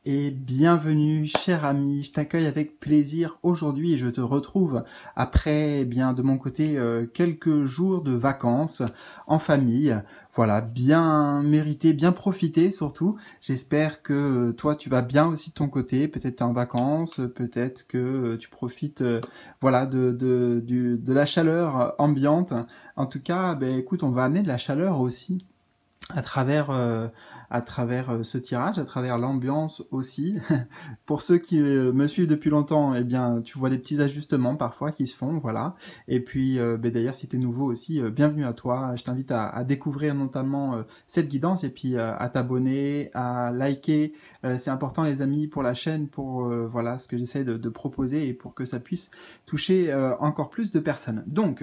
Et bienvenue, cher ami, je t'accueille avec plaisir aujourd'hui et je te retrouve après, de mon côté, quelques jours de vacances en famille. Voilà, bien mérité, bien profité surtout. J'espère que toi, tu vas bien aussi de ton côté. Peut-être t'es en vacances, peut-être que tu profites, voilà, de la chaleur ambiante. En tout cas, écoute, on va amener de la chaleur aussi à travers, ce tirage, à travers l'ambiance aussi. Pour ceux qui me suivent depuis longtemps, eh bien, tu vois des petits ajustements parfois qui se font, voilà. Et puis, d'ailleurs, si tu es nouveau aussi, bienvenue à toi. Je t'invite à découvrir notamment cette guidance et puis à t'abonner, à liker. C'est important, les amis, pour la chaîne, pour voilà ce que j'essaie de proposer et pour que ça puisse toucher encore plus de personnes. Donc,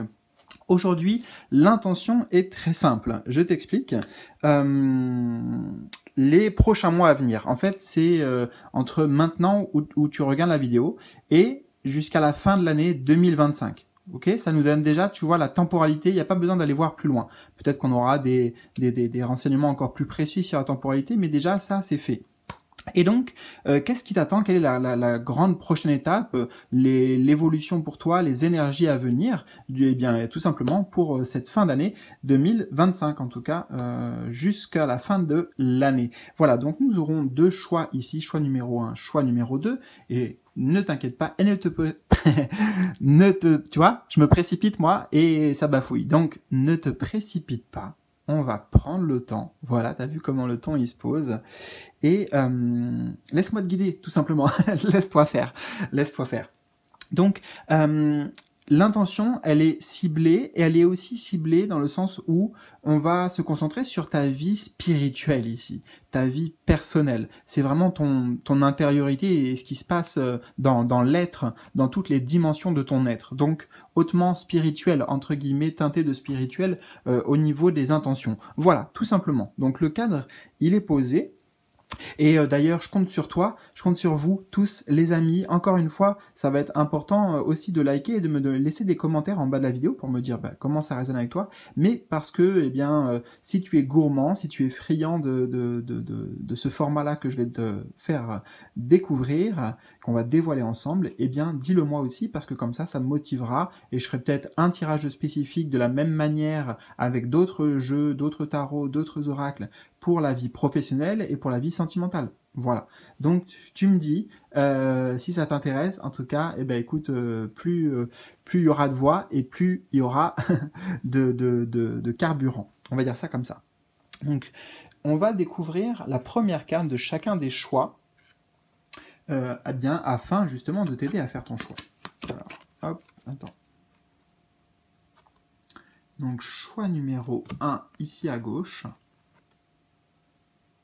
aujourd'hui, l'intention est très simple. Je t'explique. Euh, les prochains mois à venir, en fait, c'est entre maintenant où tu regardes la vidéo et jusqu'à la fin de l'année 2025. Ok, ça nous donne déjà, tu vois, la temporalité. Il n'y a pas besoin d'aller voir plus loin. Peut-être qu'on aura des renseignements encore plus précis sur la temporalité, mais déjà, ça, c'est fait. Et donc, qu'est-ce qui t'attend? Quelle est la grande prochaine étape? L'évolution pour toi, les énergies à venir? Eh bien, tout simplement pour cette fin d'année 2025, en tout cas, jusqu'à la fin de l'année. Voilà, donc nous aurons deux choix ici, choix numéro 1, choix numéro 2, et ne t'inquiète pas, et tu vois, je me précipite moi, et ça bafouille. Donc, ne te précipite pas. On va prendre le temps. Voilà, t'as vu comment le temps il se pose. Et laisse-moi te guider, tout simplement. Laisse-toi faire. Laisse-toi faire. Donc, l'intention, elle est ciblée et elle est aussi ciblée dans le sens où on va se concentrer sur ta vie spirituelle ici, ta vie personnelle. C'est vraiment ton intériorité et ce qui se passe dans l'être, dans toutes les dimensions de ton être. Donc, hautement spirituel, entre guillemets, teinté de spirituel au niveau des intentions. Voilà, tout simplement. Donc, le cadre, il est posé. Et d'ailleurs, je compte sur toi, je compte sur vous tous, les amis. Encore une fois, ça va être important aussi de liker et de laisser des commentaires en bas de la vidéo pour me dire comment ça résonne avec toi. Mais parce que, si tu es gourmand, si tu es friand de ce format-là que je vais te faire découvrir, qu'on va dévoiler ensemble, eh bien, dis-le moi aussi parce que comme ça me motivera et je ferai peut-être un tirage spécifique de la même manière avec d'autres jeux, d'autres tarots, d'autres oracles pour la vie professionnelle et pour la vie sentimentale. Voilà. Donc tu me dis si ça t'intéresse. En tout cas, écoute, plus il y aura de voix et plus il y aura de carburant. On va dire ça comme ça. Donc on va découvrir la première carte de chacun des choix, afin justement de t'aider à faire ton choix. Alors, hop, attends. Donc choix numéro 1 ici à gauche.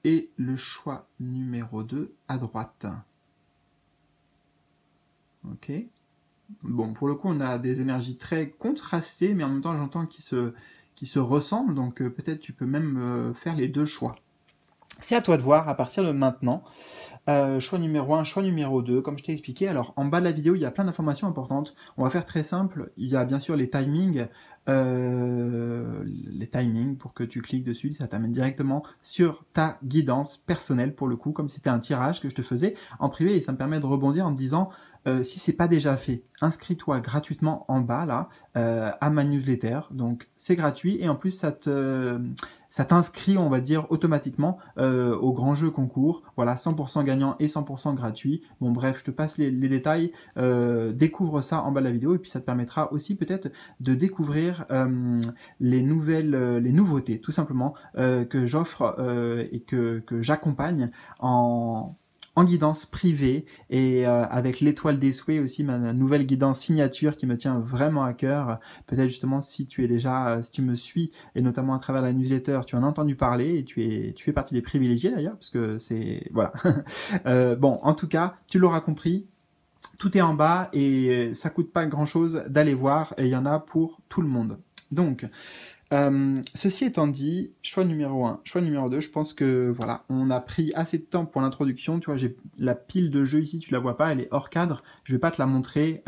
Et le choix numéro 2 à droite. Ok. Bon, pour le coup, on a des énergies très contrastées, mais en même temps, j'entends qu'ils se ressemblent, donc peut-être tu peux même faire les deux choix. C'est à toi de voir à partir de maintenant. Choix numéro 1, choix numéro 2, comme je t'ai expliqué. Alors, en bas de la vidéo, il y a plein d'informations importantes. On va faire très simple. Il y a bien sûr les timings pour que tu cliques dessus. Ça t'amène directement sur ta guidance personnelle, pour le coup, comme c'était un tirage que je te faisais en privé. Et ça me permet de rebondir en te disant, si c'est pas déjà fait, inscris-toi gratuitement en bas, là, à ma newsletter. Donc, c'est gratuit. Et en plus, ça t'inscrit, on va dire, automatiquement au grand jeu concours. Voilà, 100% gagnant et 100% gratuit. Bon, bref, je te passe les détails. Découvre ça en bas de la vidéo et puis ça te permettra aussi peut-être de découvrir les nouveautés, tout simplement, que j'offre et que j'accompagne en guidance privée et avec l'étoile des souhaits aussi, ma nouvelle guidance signature qui me tient vraiment à cœur. Peut-être justement si tu me suis et notamment à travers la newsletter, tu en as entendu parler et tu fais partie des privilégiés d'ailleurs parce que c'est voilà. Bon, en tout cas, tu l'auras compris. Tout est en bas et ça coûte pas grand chose d'aller voir et il y en a pour tout le monde. Donc, Ceci étant dit, choix numéro un, choix numéro 2, je pense que voilà, on a pris assez de temps pour l'introduction. Tu vois, j'ai la pile de jeux ici, tu la vois pas, elle est hors cadre. Je vais pas te la montrer.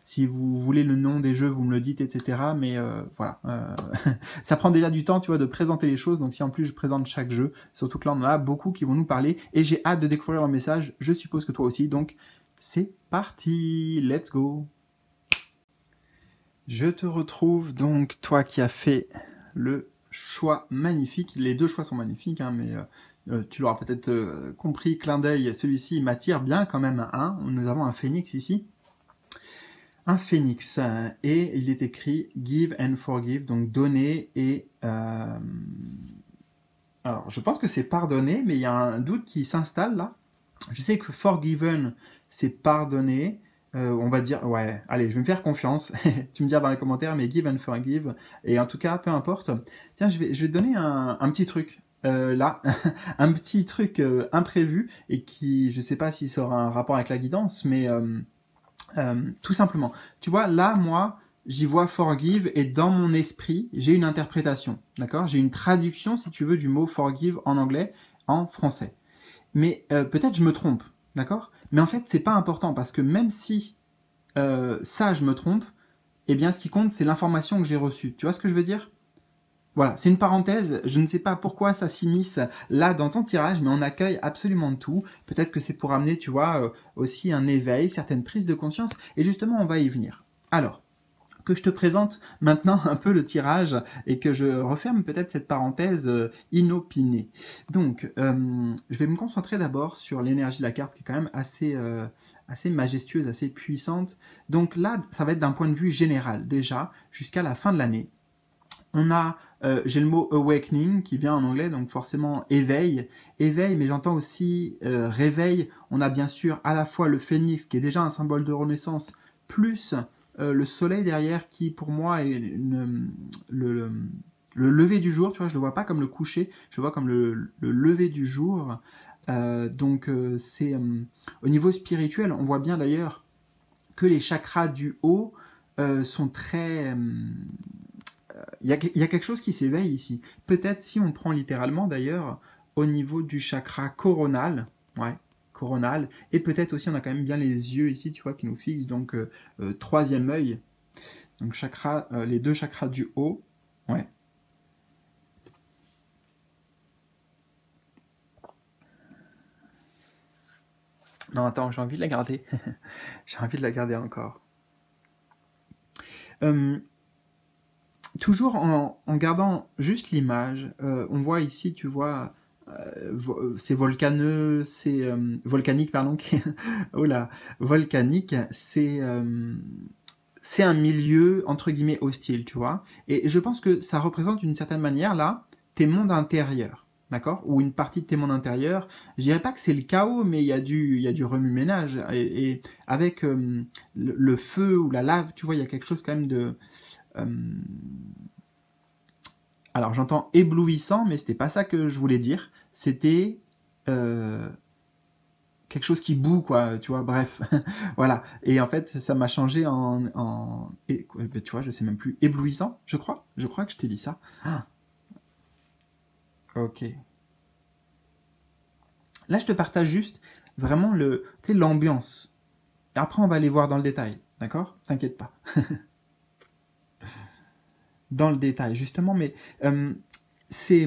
Si vous voulez le nom des jeux, vous me le dites, etc. Mais voilà, ça prend déjà du temps, tu vois, de présenter les choses. Donc si en plus je présente chaque jeu, surtout que là on en a beaucoup qui vont nous parler, et j'ai hâte de découvrir leur message. Je suppose que toi aussi. Donc c'est parti, let's go. Je te retrouve donc, toi qui as fait le choix magnifique. Les deux choix sont magnifiques, hein, mais tu l'auras peut-être compris, clin d'œil, celui-ci m'attire bien quand même un. Nous avons un phénix ici. Un phénix, et il est écrit Give and Forgive, donc donner et... Alors, je pense que c'est pardonner, mais il y a un doute qui s'installe là. Je sais que forgiven, c'est pardonner. On va dire, ouais, allez, je vais me faire confiance. Tu me diras dans les commentaires, mais give and forgive. Et en tout cas, peu importe. Tiens, je vais te donner un petit truc. Là, un petit truc imprévu et qui, je sais pas si ça aura un rapport avec la guidance, mais tout simplement. Tu vois, là, moi, j'y vois forgive et dans mon esprit, j'ai une interprétation. D'accord? J'ai une traduction, si tu veux, du mot forgive en anglais, en français. Mais peut-être je me trompe, d'accord? Mais en fait, c'est pas important parce que même si ça, je me trompe, eh bien, ce qui compte, c'est l'information que j'ai reçue. Tu vois ce que je veux dire? Voilà, c'est une parenthèse. Je ne sais pas pourquoi ça s'immisce là dans ton tirage, mais on accueille absolument tout. Peut-être que c'est pour amener, tu vois, aussi un éveil, certaines prises de conscience. Et justement, on va y venir. Alors, que je te présente maintenant un peu le tirage et que je referme peut-être cette parenthèse inopinée. Donc, je vais me concentrer d'abord sur l'énergie de la carte qui est quand même assez majestueuse, assez puissante. Donc là, ça va être d'un point de vue général déjà jusqu'à la fin de l'année. On a, j'ai le mot awakening qui vient en anglais, donc forcément éveil, mais j'entends aussi réveil. On a bien sûr à la fois le phénix qui est déjà un symbole de renaissance, plus le soleil derrière qui pour moi est le lever du jour, tu vois, je le vois pas comme le coucher, je le vois comme le lever du jour. Donc c'est au niveau spirituel, on voit bien d'ailleurs que les chakras du haut sont très... il y a quelque chose qui s'éveille ici. Peut-être si on prend littéralement d'ailleurs au niveau du chakra coronal, ouais, coronal, et peut-être aussi on a quand même bien les yeux ici, tu vois, qui nous fixent, donc troisième œil, donc chakra, les deux chakras du haut, ouais. Non, attends, j'ai envie de la garder. J'ai envie de la garder encore. Toujours en gardant juste l'image, on voit ici, tu vois, c'est volcaneux, c'est volcanique, pardon. Oh là, volcanique, c'est un milieu entre guillemets hostile, tu vois. Et je pense que ça représente d'une certaine manière là tes mondes intérieurs, d'accord, ou une partie de tes mondes intérieurs. Je dirais pas que c'est le chaos, mais il y a du remue-ménage et avec le feu ou la lave, tu vois, il y a quelque chose quand même de alors j'entends éblouissant, mais c'était pas ça que je voulais dire. C'était quelque chose qui boue, quoi, tu vois, bref. Voilà. Et en fait, ça m'a changé tu vois, je sais même plus. Éblouissant, je crois. Je crois que je t'ai dit ça. Ah, ok. Là, je te partage juste vraiment l'ambiance. Et après, on va aller voir dans le détail. D'accord? T'inquiète pas. Dans le détail, justement, mais ces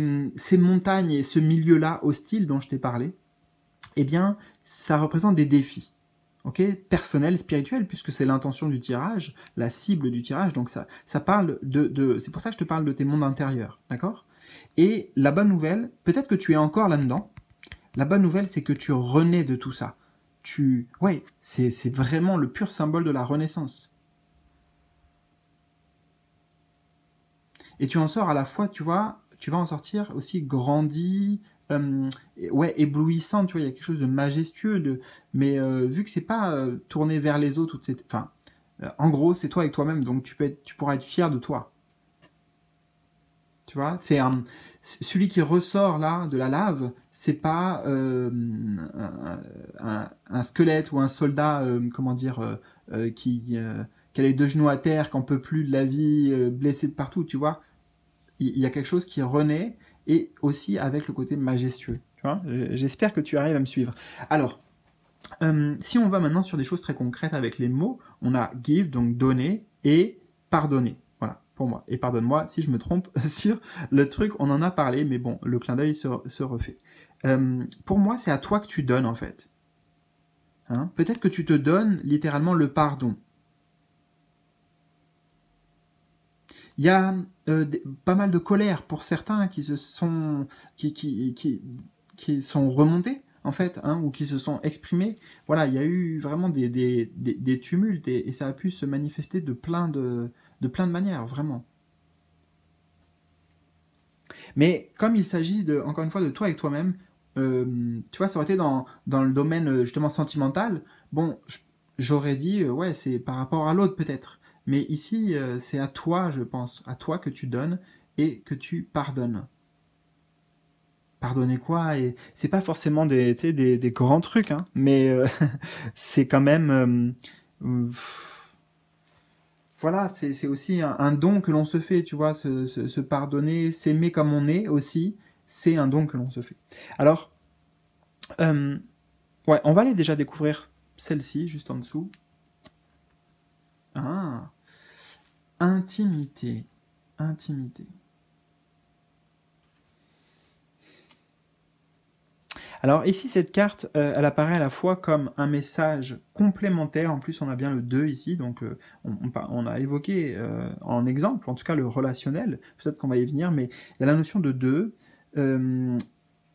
montagnes et ce milieu-là hostile dont je t'ai parlé, eh bien, ça représente des défis, ok, personnels, spirituels, puisque c'est l'intention du tirage, la cible du tirage, donc ça parle c'est pour ça que je te parle de tes mondes intérieurs, d'accord? Et la bonne nouvelle, peut-être que tu es encore là-dedans, la bonne nouvelle, c'est que tu renais de tout ça. Ouais, c'est vraiment le pur symbole de la renaissance. Et tu en sors à la fois, tu vois, tu vas en sortir aussi grandi, ouais, éblouissant, tu vois, il y a quelque chose de majestueux, mais vu que c'est pas tourné vers les autres, enfin, en gros, c'est toi avec toi-même, donc tu pourras être fier de toi. Tu vois, c'est celui qui ressort là de la lave, c'est pas un squelette ou un soldat, comment dire, qui a les deux genoux à terre, qui en peut plus de la vie, blessé de partout, tu vois. il y a quelque chose qui renaît, et aussi avec le côté majestueux. Tu vois, j'espère que tu arrives à me suivre. Alors, si on va maintenant sur des choses très concrètes avec les mots, on a give, donc donner, et pardonner. Voilà, pour moi. Et pardonne-moi si je me trompe sur le truc, on en a parlé, mais bon, le clin d'œil se refait. Pour moi, c'est à toi que tu donnes, en fait. Hein, peut-être que tu te donnes littéralement le pardon. Il y a pas mal de colère pour certains qui se sont qui sont remontés en fait, hein, ou qui se sont exprimés. Voilà, il y a eu vraiment des tumultes, et ça a pu se manifester de plein de manières, vraiment. Mais comme il s'agit encore une fois de toi avec toi-même, tu vois, ça aurait été dans le domaine justement sentimental. Bon, j'aurais dit ouais, c'est par rapport à l'autre peut-être. Mais ici, c'est à toi, je pense, à toi que tu donnes et que tu pardonnes. Pardonner quoi? Et c'est pas forcément des grands trucs, hein, mais c'est quand même voilà, c'est aussi un don que l'on se fait, tu vois, se pardonner, s'aimer comme on est aussi, c'est un don que l'on se fait. Alors, ouais, on va aller déjà découvrir celle-ci, juste en dessous. Ah, intimité, intimité. Alors ici, cette carte, elle apparaît à la fois comme un message complémentaire, en plus on a bien le 2 ici, donc on a évoqué en exemple, en tout cas le relationnel, peut-être qu'on va y venir, mais il y a la notion de 2,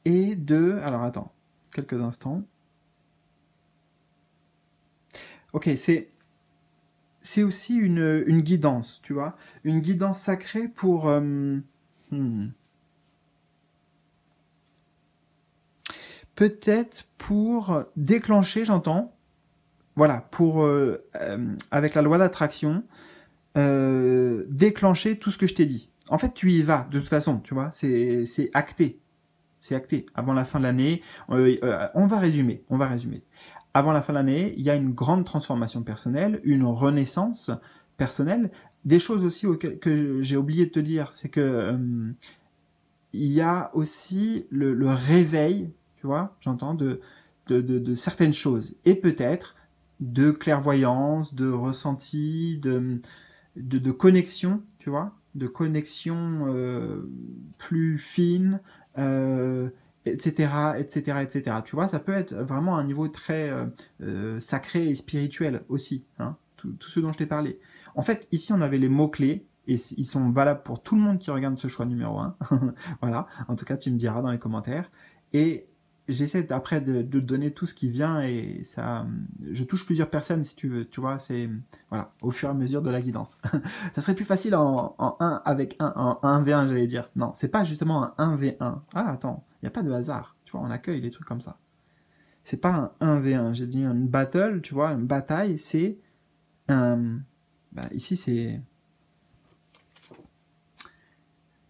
et de... Alors attends, quelques instants. Ok, c'est aussi une guidance, tu vois, une guidance sacrée pour... Peut-être pour déclencher, j'entends, voilà, pour, avec la loi d'attraction, déclencher tout ce que je t'ai dit. En fait, tu y vas, de toute façon, tu vois, c'est acté. C'est acté. Avant la fin de l'année, on va résumer. Avant la fin de l'année, il y a une grande transformation personnelle, une renaissance personnelle. Des choses aussi que j'ai oublié de te dire, c'est que il y a aussi le réveil, tu vois, j'entends, de certaines choses. Et peut-être de clairvoyance, de ressenti, de connexion, tu vois, de connexion plus fine, etc., etc., etc. Tu vois, ça peut être vraiment un niveau très sacré et spirituel aussi, hein, tout ce dont je t'ai parlé. En fait, ici, on avait les mots-clés, et ils sont valables pour tout le monde qui regarde ce choix numéro 1. Voilà, en tout cas, tu me diras dans les commentaires. Et j'essaie après de donner tout ce qui vient, et ça, je touche plusieurs personnes si tu veux, tu vois, c'est voilà, au fur et à mesure de la guidance. Ça serait plus facile en 1 avec 1, en 1v1, j'allais dire. Non, c'est pas justement un 1v1. Ah, attends, il n'y a pas de hasard, tu vois, on accueille les trucs comme ça. C'est pas un 1v1, j'ai dit une battle, tu vois, une bataille, c'est un... Bah, ici, c'est...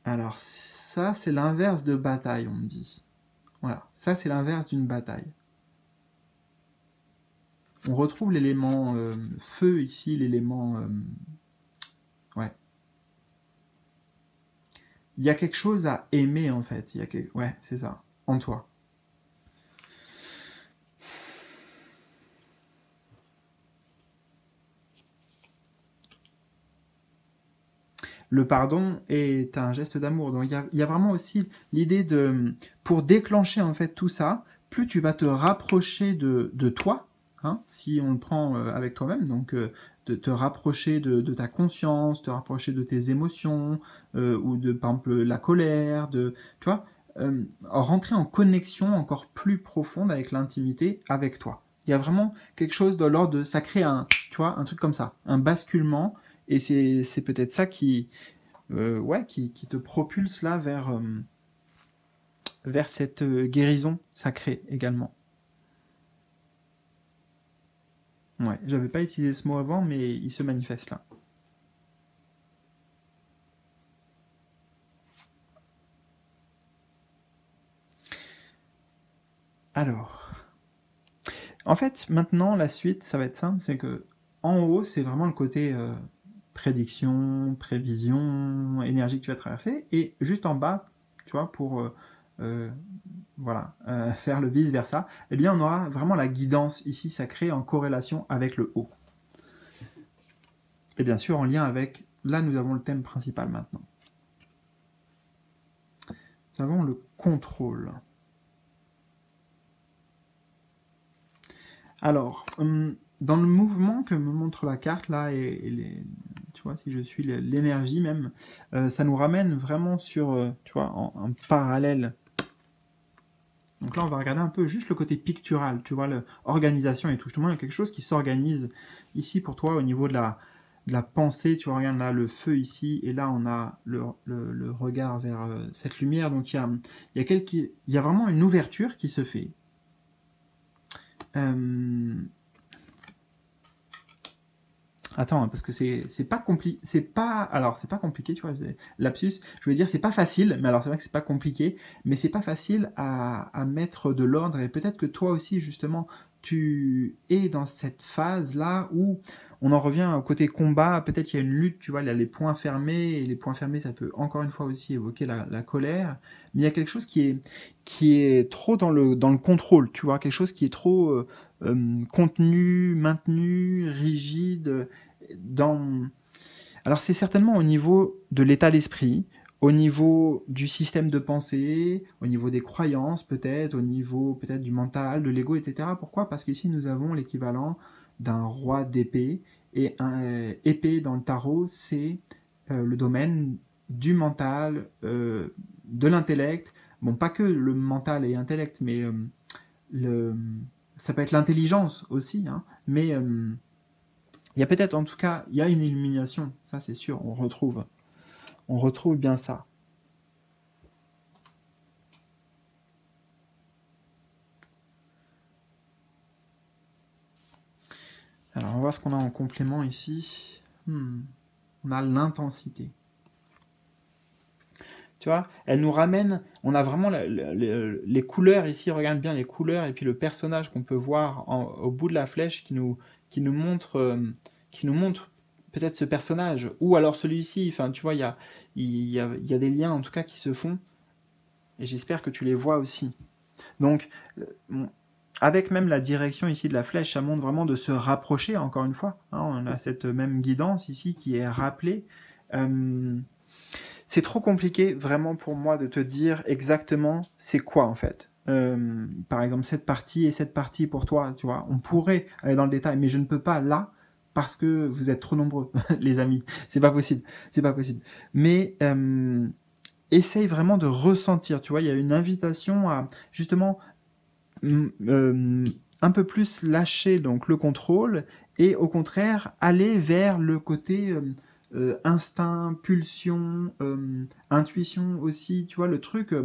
Alors, ça, c'est l'inverse de bataille, on me dit. Voilà, ça, c'est l'inverse d'une bataille. On retrouve l'élément feu ici, l'élément... ouais. Il y a quelque chose à aimer, en fait. Ouais, c'est ça, en toi. Le pardon est un geste d'amour. Donc il y a vraiment aussi l'idée de, pour déclencher en fait tout ça, plus tu vas te rapprocher de toi, hein, si on le prend avec toi-même, donc de te rapprocher de ta conscience, te rapprocher de tes émotions, ou de par exemple la colère, tu vois, rentrer en connexion encore plus profonde avec l'intimité avec toi. Il y a vraiment quelque chose de l'ordre de, ça crée un, tu vois, un truc comme ça, un basculement, et c'est peut-être ça ouais, qui te propulse là vers cette guérison sacrée également. Ouais, j'avais pas utilisé ce mot avant, mais il se manifeste là. Alors, en fait, maintenant, la suite, ça va être simple, c'est que en haut, c'est vraiment le côté prédiction, prévision, énergie que tu vas traverser. Et juste en bas, tu vois, pour voilà, faire le vice-versa, eh bien on aura vraiment la guidance ici sacrée en corrélation avec le haut. Et bien sûr en lien avec, là nous avons le thème principal maintenant. Nous avons le contrôle. Alors, dans le mouvement que me montre la carte là, tu vois, si je suis l'énergie même, ça nous ramène vraiment sur, tu vois, en parallèle. Donc là, on va regarder un peu juste le côté pictural, tu vois, l'organisation et tout. Justement, il y a quelque chose qui s'organise ici pour toi au niveau de la pensée. Tu vois, regarde là, le feu ici, et là, on a le regard vers cette lumière. Donc, il y a vraiment une ouverture qui se fait. Attends, parce que c'est pas compliqué, c'est pas compliqué, tu vois, lapsus, je veux dire c'est pas facile, mais alors c'est vrai que c'est pas compliqué, mais c'est pas facile à mettre de l'ordre, et peut-être que toi aussi justement tu es dans cette phase là où on en revient au côté combat, peut-être il y a une lutte, tu vois, il y a les poings fermés, et les poings fermés ça peut encore une fois aussi évoquer la colère, mais il y a quelque chose qui est trop dans le contrôle, tu vois, quelque chose qui est trop contenu, maintenu, rigide, alors c'est certainement au niveau de l'état d'esprit, au niveau du système de pensée, au niveau des croyances peut-être, au niveau peut-être du mental, de l'ego, etc. Pourquoi? Parce qu'ici nous avons l'équivalent d'un roi d'épée, et un épée dans le tarot, c'est le domaine du mental, de l'intellect. Bon, pas que le mental et l'intellect, mais ça peut être l'intelligence aussi, hein, mais il y a peut-être, en tout cas, il y a une illumination, ça c'est sûr, on retrouve bien ça. Alors on va voir ce qu'on a en complément ici. On a l'intensité. Tu vois, elle nous ramène, on a vraiment les couleurs ici, regarde bien les couleurs, et puis le personnage qu'on peut voir au bout de la flèche qui nous montre peut-être ce personnage, ou alors celui-ci, enfin tu vois, il y a des liens en tout cas qui se font, et j'espère que tu les vois aussi. Donc, avec même la direction ici de la flèche, ça montre vraiment de se rapprocher, encore une fois, hein, on a cette même guidance ici qui est rappelée. C'est trop compliqué vraiment pour moi de te dire exactement c'est quoi en fait. Par exemple cette partie et cette partie pour toi, tu vois. On pourrait aller dans le détail, mais je ne peux pas là parce que vous êtes trop nombreux, les amis. C'est pas possible, c'est pas possible. Mais essaye vraiment de ressentir, tu vois. Il y a une invitation à justement un peu plus lâcher donc le contrôle et au contraire aller vers le côté instinct, pulsion, intuition aussi, tu vois, le truc,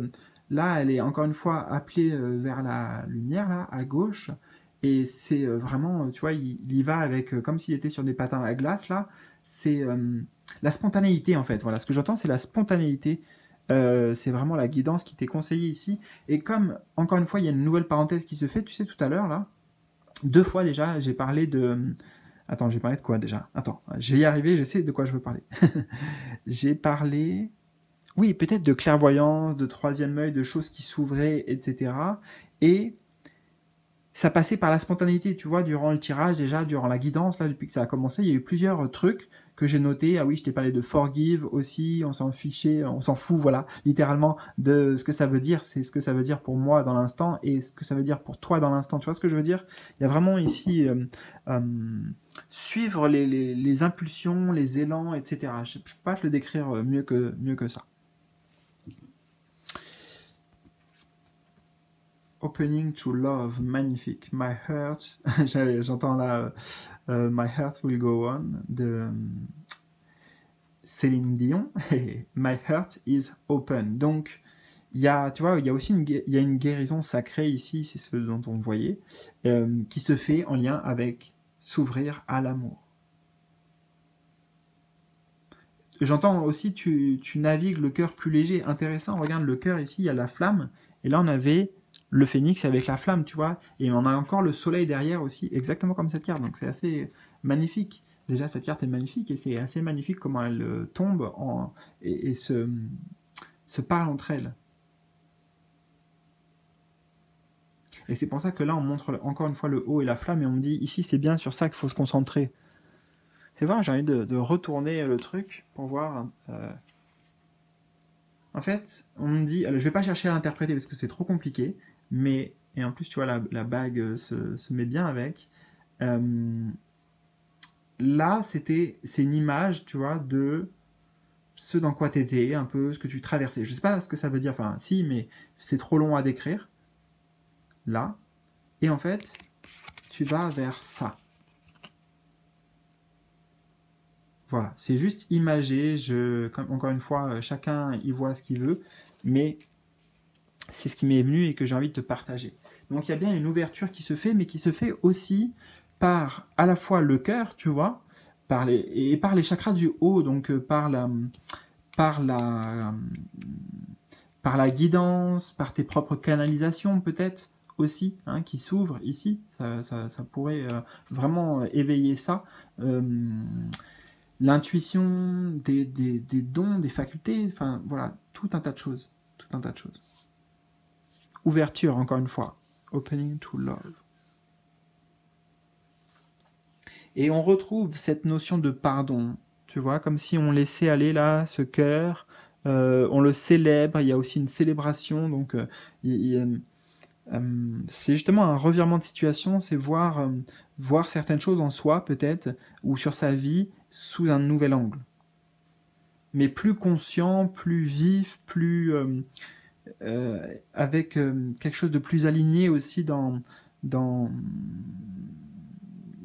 là, elle est encore une fois appelée vers la lumière, là, à gauche, et c'est vraiment, tu vois, il y va avec, comme s'il était sur des patins à glace, là, c'est la spontanéité, en fait, voilà, ce que j'entends, c'est la spontanéité, c'est vraiment la guidance qui t'est conseillée ici, et comme, encore une fois, il y a une nouvelle parenthèse qui se fait, tu sais, tout à l'heure, là, 2 fois déjà, j'ai parlé de... Attends, j'ai parlé de quoi déjà? Attends, je vais y arriver, je sais de quoi je veux parler. J'ai parlé... Oui, peut-être de clairvoyance, de troisième œil, de choses qui s'ouvraient, etc. Et ça passait par la spontanéité, tu vois, durant le tirage déjà, durant la guidance, là, depuis que ça a commencé, il y a eu plusieurs trucs que j'ai notés. Ah oui, je t'ai parlé de forgive aussi, on s'en fichait, on s'en fout, voilà, littéralement, de ce que ça veut dire. C'est ce que ça veut dire pour moi dans l'instant et ce que ça veut dire pour toi dans l'instant. Tu vois ce que je veux dire? Il y a vraiment ici suivre les impulsions, les élans, etc. Je ne peux pas te le décrire mieux que ça. Opening to love, magnifique. My heart, j'entends là My heart will go on de Céline Dion. My heart is open. Donc, il y a, tu vois, il y a aussi une guérison sacrée ici, c'est ce dont on voyait, qui se fait en lien avec s'ouvrir à l'amour. J'entends aussi, tu navigues le cœur plus léger, intéressant. Regarde le cœur ici, il y a la flamme, et là on avait le phénix avec la flamme, tu vois. Et on a encore le soleil derrière aussi, exactement comme cette carte. Donc c'est assez magnifique. Déjà, cette carte est magnifique et c'est assez magnifique comment elle tombe et se parle entre elles. Et c'est pour ça que là, on montre encore une fois le haut et la flamme et on me dit ici, c'est bien sur ça qu'il faut se concentrer. Et voilà, j'ai envie de retourner le truc pour voir. En fait, on me dit, alors, je vais pas chercher à l'interpréter parce que c'est trop compliqué, mais, et en plus, tu vois, la bague se met bien avec. Là, c'est une image, tu vois, de ce dans quoi t'étais, un peu ce que tu traversais. Je sais pas ce que ça veut dire, enfin, si, mais c'est trop long à décrire. Là. Et en fait, tu vas vers ça. Voilà, c'est juste imagé. Encore une fois, chacun y voit ce qu'il veut, mais c'est ce qui m'est venu et que j'ai envie de te partager. Donc il y a bien une ouverture qui se fait, mais qui se fait aussi par à la fois le cœur, tu vois, par les chakras du haut, donc par la, par la guidance, par tes propres canalisations peut-être aussi, hein, qui s'ouvrent ici. Ça pourrait vraiment éveiller ça. L'intuition, des dons, des facultés, enfin voilà, tout un tas de choses. Tout un tas de choses. Ouverture, encore une fois. Opening to love. Et on retrouve cette notion de pardon, tu vois, comme si on laissait aller là ce cœur, on le célèbre, il y a aussi une célébration, donc c'est justement un revirement de situation, c'est voir certaines choses en soi peut-être, ou sur sa vie, sous un nouvel angle. Mais plus conscient, plus vif, plus... avec quelque chose de plus aligné aussi dans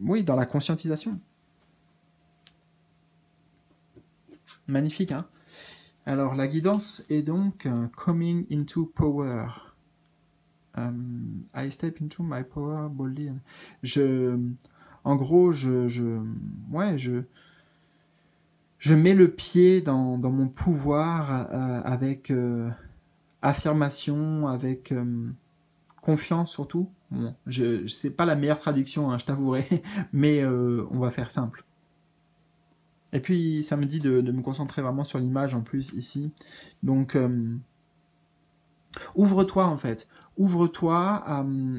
la conscientisation. Magnifique, hein. Alors, la guidance est donc coming into power. I step into my power boldly. En gros, je mets le pied dans mon pouvoir avec affirmation, avec confiance surtout. Bon, c'est pas la meilleure traduction, hein, je t'avouerai, mais on va faire simple. Et puis ça me dit de me concentrer vraiment sur l'image en plus ici. Donc ouvre-toi en fait. Ouvre-toi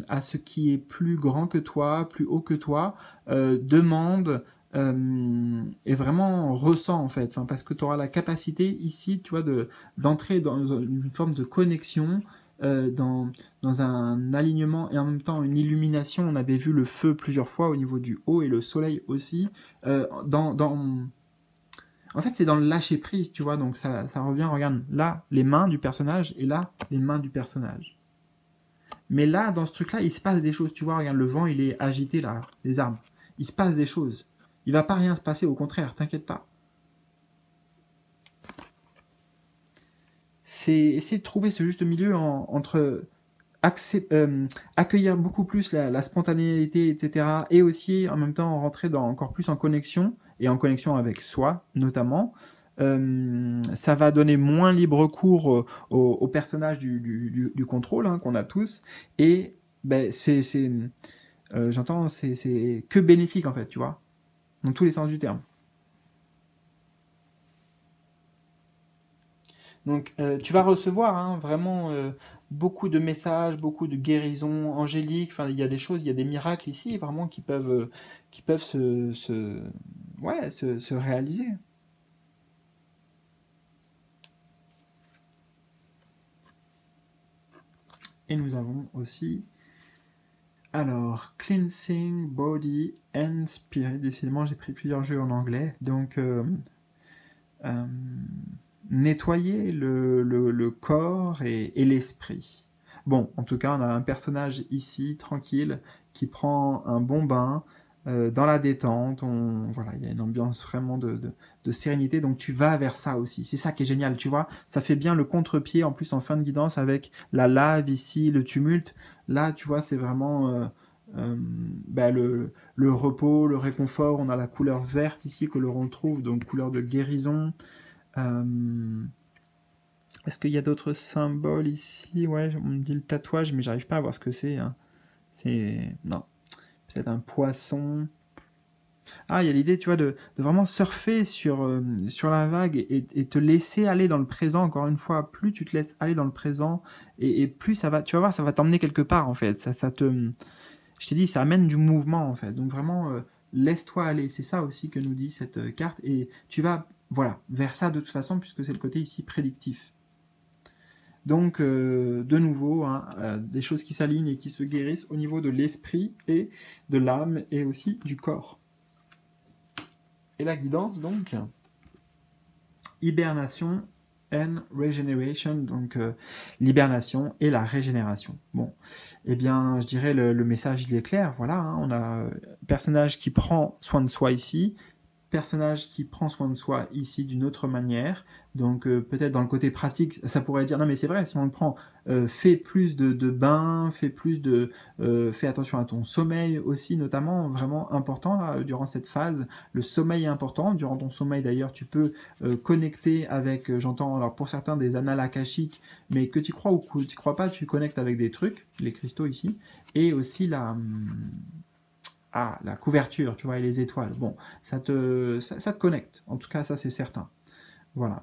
à ce qui est plus grand que toi, plus haut que toi. Demande et vraiment ressens en fait. Enfin, parce que tu auras la capacité ici, tu vois, d'entrer dans une forme de connexion, dans un alignement et en même temps une illumination. On avait vu le feu plusieurs fois au niveau du haut et le soleil aussi. En fait, c'est dans le lâcher prise, tu vois, donc ça revient, regarde, là, les mains du personnage, et là, les mains du personnage. Mais là, dans ce truc-là, il se passe des choses, tu vois, regarde, le vent, il est agité, là, les arbres. Il se passe des choses. Il va pas rien se passer, au contraire, t'inquiète pas. C'est essayer de trouver ce juste milieu entre accueillir beaucoup plus la spontanéité, etc. Et aussi, en même temps, rentrer encore plus en connexion, et en connexion avec soi, notamment. Ça va donner moins libre cours au personnage du contrôle, hein, qu'on a tous. Et ben, j'entends, c'est que bénéfique, en fait, tu vois, dans tous les sens du terme. Donc, tu vas recevoir hein, vraiment beaucoup de messages, beaucoup de guérisons angéliques. Enfin, il y a des choses, il y a des miracles ici, vraiment, qui peuvent se réaliser. Et nous avons aussi, alors, Cleansing Body and Spirit. Décidément, j'ai pris plusieurs jeux en anglais. Donc, nettoyer le corps et l'esprit. Bon, en tout cas, on a un personnage ici, tranquille, qui prend un bon bain, dans la détente. Voilà, il y a une ambiance vraiment de sérénité, donc tu vas vers ça aussi. C'est ça qui est génial, tu vois. Ça fait bien le contre-pied, en plus en fin de guidance, avec la lave ici, le tumulte. Là, tu vois, c'est vraiment le repos, le réconfort. On a la couleur verte ici que l'on retrouve, donc couleur de guérison. Est-ce qu'il y a d'autres symboles ici? Ouais, on me dit le tatouage, mais j'arrive pas à voir ce que c'est, hein. C'est... Non. Peut-être un poisson. Ah, il y a l'idée, tu vois, de vraiment surfer sur la vague et te laisser aller dans le présent. Encore une fois, plus tu te laisses aller dans le présent et plus ça va, tu vas voir, ça va t'emmener quelque part, en fait. Je t'ai dit, ça amène du mouvement, en fait. Donc vraiment, laisse-toi aller. C'est ça aussi que nous dit cette carte. Et tu vas, voilà, vers ça de toute façon, puisque c'est le côté ici prédictif. Donc, de nouveau, hein, des choses qui s'alignent et qui se guérissent au niveau de l'esprit et de l'âme et aussi du corps. Et la guidance, donc, hibernation and regeneration, donc l'hibernation et la régénération. Bon, eh bien, je dirais le message, il est clair, voilà, hein, on a un personnage qui prend soin de soi ici, personnage qui prend soin de soi ici d'une autre manière. Donc peut-être dans le côté pratique, ça pourrait dire non mais c'est vrai, si on le prend, fais plus de bains, fais attention à ton sommeil aussi, notamment vraiment important là, durant cette phase. Le sommeil est important. Durant ton sommeil d'ailleurs, tu peux connecter avec, j'entends alors pour certains des annales akashiques, mais que tu crois ou que tu crois pas, tu connectes avec des trucs, les cristaux ici, et aussi la couverture, tu vois, et les étoiles. Bon, ça te connecte. En tout cas, ça, c'est certain. Voilà.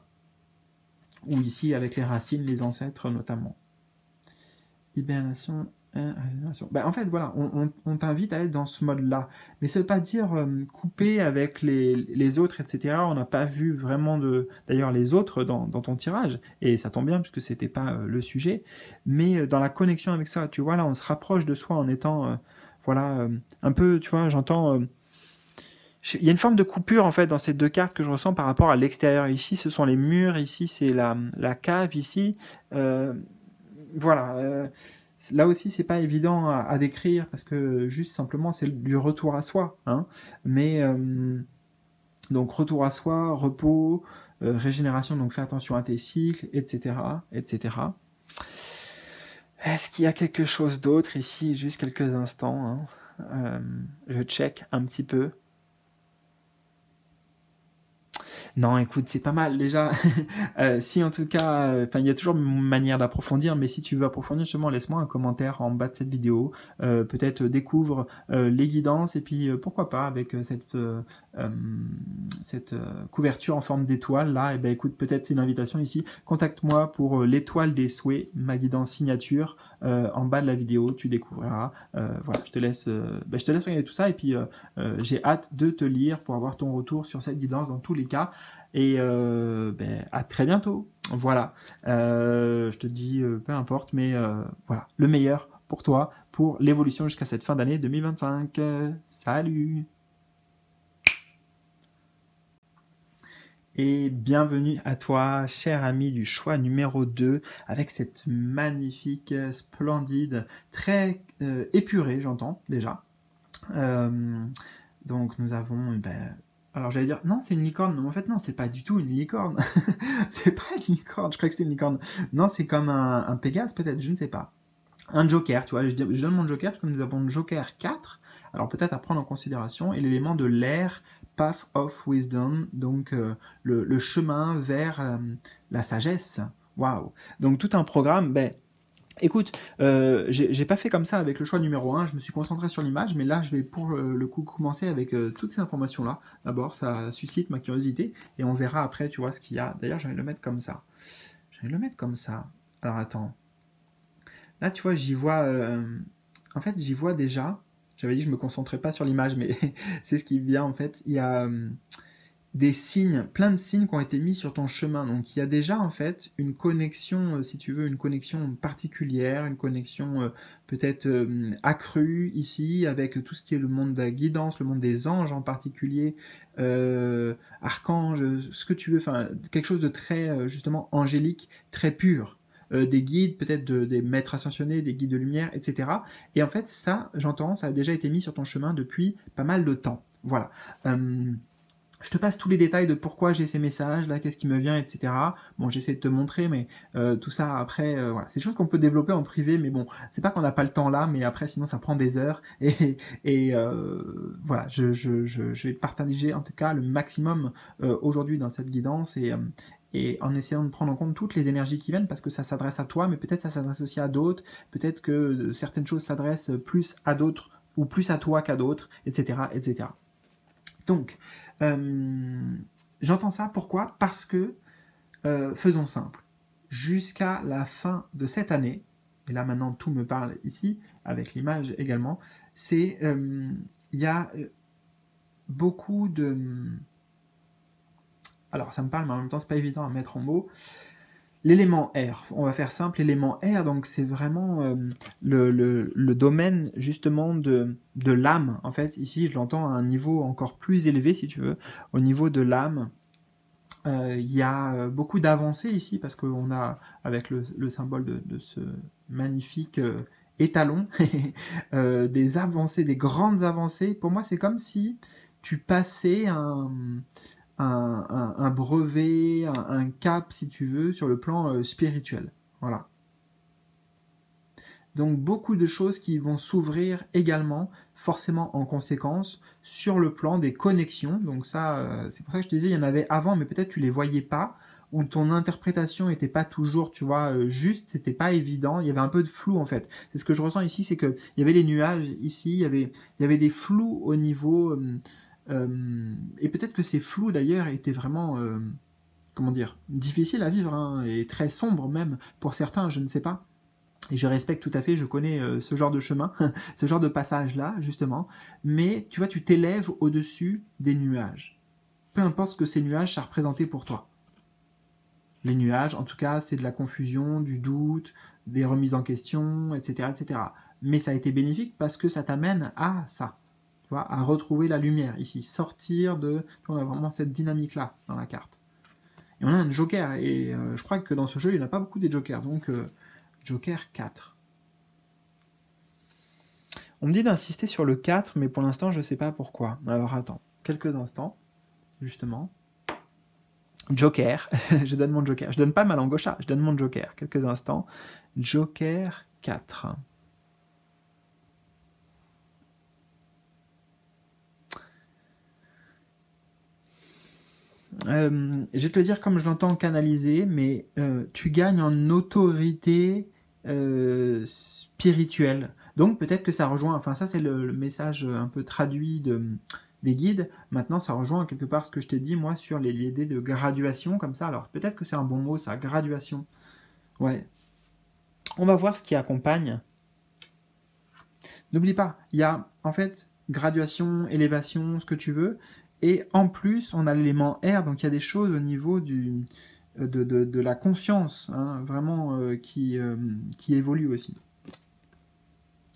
Ou ici, avec les racines, les ancêtres, notamment. Hibernation, régénération. Ben, en fait, voilà, on t'invite à être dans ce mode-là. Mais ça ne veut pas dire couper avec les autres, etc. On n'a pas vu vraiment d'ailleurs les autres dans ton tirage. Et ça tombe bien, puisque ce n'était pas le sujet. Mais dans la connexion avec ça, tu vois, là, on se rapproche de soi en étant... voilà, un peu, tu vois, j'entends... il y a une forme de coupure, en fait, dans ces deux cartes que je ressens par rapport à l'extérieur. Ici, ce sont les murs, ici, c'est la cave, ici. Voilà. Là aussi, c'est pas évident à décrire, parce que juste simplement, c'est du retour à soi. Hein. Mais, donc, retour à soi, repos, régénération, donc fais attention à tes cycles, etc., etc. Est-ce qu'il y a quelque chose d'autre ici? Juste quelques instants. Hein. Je check un petit peu. Non, écoute, c'est pas mal déjà. Si en tout cas, il y a toujours une manière d'approfondir, mais si tu veux approfondir, justement, laisse-moi un commentaire en bas de cette vidéo. Peut-être découvre les guidances et puis pourquoi pas avec cette couverture en forme d'étoile là. Et ben écoute, peut-être c'est une invitation ici. Contacte-moi pour l'étoile des souhaits, ma guidance signature. En bas de la vidéo, tu découvriras. Voilà, je te laisse regarder tout ça et puis j'ai hâte de te lire pour avoir ton retour sur cette guidance dans tous les cas. Et à très bientôt. Voilà. Je te dis peu importe, mais voilà, le meilleur pour toi, pour l'évolution jusqu'à cette fin d'année 2025. Salut! Et bienvenue à toi, cher ami du choix numéro 2, avec cette magnifique, splendide, très épurée, j'entends déjà. Donc nous avons... alors j'allais dire, non c'est une licorne, mais en fait non, c'est pas du tout une licorne. C'est pas une licorne, je crois que c'est une licorne. Non, c'est comme un Pégase peut-être, je ne sais pas. Un joker, tu vois, je donne mon joker parce que nous avons le joker 4, alors peut-être à prendre en considération, et l'élément de l'air, Path of Wisdom, donc le chemin vers la sagesse. Waouh! Donc tout un programme, écoute, j'ai pas fait comme ça avec le choix numéro 1, je me suis concentré sur l'image, mais là je vais pour le coup commencer avec toutes ces informations-là. D'abord, ça suscite ma curiosité, et on verra après, tu vois, ce qu'il y a. D'ailleurs, je vais le mettre comme ça. Je vais le mettre comme ça. Alors attends. Là, tu vois, j'y vois... en fait, j'y vois déjà... J'avais dit que je me concentrais pas sur l'image, mais c'est ce qui vient en fait. Il y a des signes, plein de signes qui ont été mis sur ton chemin. Donc il y a déjà en fait une connexion, si tu veux, une connexion particulière, une connexion peut-être accrue ici avec tout ce qui est le monde de la guidance, le monde des anges en particulier, archanges, ce que tu veux, enfin quelque chose de très justement angélique, très pur. Des guides, peut-être des maîtres ascensionnés, des guides de lumière, etc. Et en fait, ça, j'entends, ça a déjà été mis sur ton chemin depuis pas mal de temps. Voilà. Je te passe tous les détails de pourquoi j'ai ces messages, là, qu'est-ce qui me vient, etc. Bon, j'essaie de te montrer, mais tout ça, après, voilà. C'est des choses qu'on peut développer en privé, mais bon, c'est pas qu'on n'a pas le temps là, mais après, sinon, ça prend des heures. Et voilà, je vais te partager, en tout cas, le maximum aujourd'hui dans cette guidance. et en essayant de prendre en compte toutes les énergies qui viennent, parce que ça s'adresse à toi, mais peut-être ça s'adresse aussi à d'autres, peut-être que certaines choses s'adressent plus à d'autres, ou plus à toi qu'à d'autres, etc., etc. Donc, j'entends ça, pourquoi? Parce que, faisons simple, jusqu'à la fin de cette année, et là maintenant tout me parle ici, avec l'image également, c'est, il y a beaucoup de... Alors ça me parle, mais en même temps c'est pas évident à mettre en mots. L'élément R, on va faire simple, l'élément R, donc c'est vraiment le domaine justement de l'âme. En fait, ici je l'entends à un niveau encore plus élevé, si tu veux, au niveau de l'âme. Il y a beaucoup d'avancées ici, parce qu'on a, avec le symbole de ce magnifique étalon, des avancées, des grandes avancées. Pour moi, c'est comme si tu passais un brevet, un cap, si tu veux, sur le plan spirituel. Voilà. Donc beaucoup de choses qui vont s'ouvrir également, forcément en conséquence, sur le plan des connexions. Donc ça, c'est pour ça que je te disais, il y en avait avant, mais peut-être tu les voyais pas, ou ton interprétation n'était pas toujours, tu vois, juste, c'était pas évident, il y avait un peu de flou en fait. C'est ce que je ressens ici, c'est que il y avait les nuages ici, il y avait des flous au niveau... et peut-être que ces flous d'ailleurs étaient vraiment... comment dire, difficiles à vivre, hein, et très sombres même, pour certains, je ne sais pas. Et je respecte tout à fait, je connais ce genre de chemin, ce genre de passage-là, justement. Mais tu vois, tu t'élèves au-dessus des nuages. Peu importe ce que ces nuages, ça représentait pour toi. Les nuages, en tout cas, c'est de la confusion, du doute, des remises en question, etc., etc. Mais ça a été bénéfique parce que ça t'amène à ça. Tu vois, à retrouver la lumière ici, sortir de... Tu vois, on a vraiment cette dynamique-là dans la carte. Et on a un joker, et je crois que dans ce jeu, il n'y en a pas beaucoup des jokers, donc... Joker 4. On me dit d'insister sur le 4, mais pour l'instant, je ne sais pas pourquoi. Alors attends, quelques instants, justement. Joker, je donne mon Joker. Je donne pas ma langue au chat, je donne mon Joker. Quelques instants. Joker 4. Je vais te le dire comme je l'entends canaliser, mais tu gagnes en autorité spirituelle. Donc peut-être que ça rejoint, enfin ça c'est le message un peu traduit des guides. Maintenant ça rejoint quelque part ce que je t'ai dit moi sur les idées de graduation comme ça. Alors peut-être que c'est un bon mot ça, graduation. Ouais. On va voir ce qui accompagne. N'oublie pas, il y a en fait graduation, élévation, ce que tu veux. Et en plus, on a l'élément R, donc il y a des choses au niveau de la conscience, hein, vraiment, qui évolue aussi.